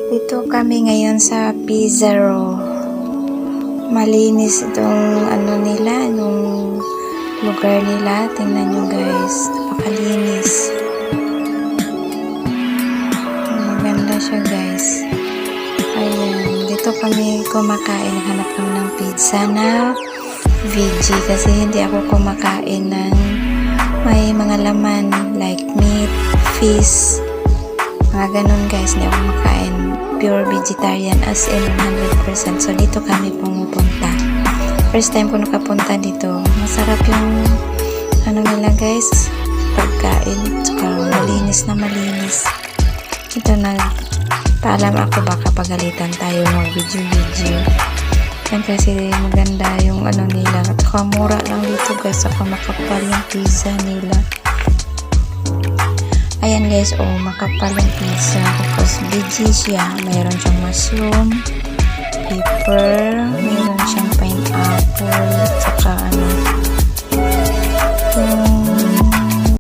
Dito kami ngayon sa Pizza Row. Malinis itong ano nila, nung lugar nila. Tingnan nyo guys, napakalinis. Maganda siya guys. Ayan, dito kami kumakain. Naghanap kami ng pizza na veggie kasi hindi ako kumakain ng may mga laman like meat, fish, mga ganun guys. Hindi ako makain pure vegetarian as in 100%. So dito kami pumupunta. First time ko nakapunta dito. Masarap yung ano nila guys, pagkain. Saka malinis na malinis. Ito na paalam ako baka pagalitan tayo ng video. Yan kasi maganda yung ano nila. At saka mura lang dito guys. Saka makapal yung pizza nila. Ayan guys, makapal yung pizza. Tapos veggie siya. Mayroon siyang mushroom, pepper,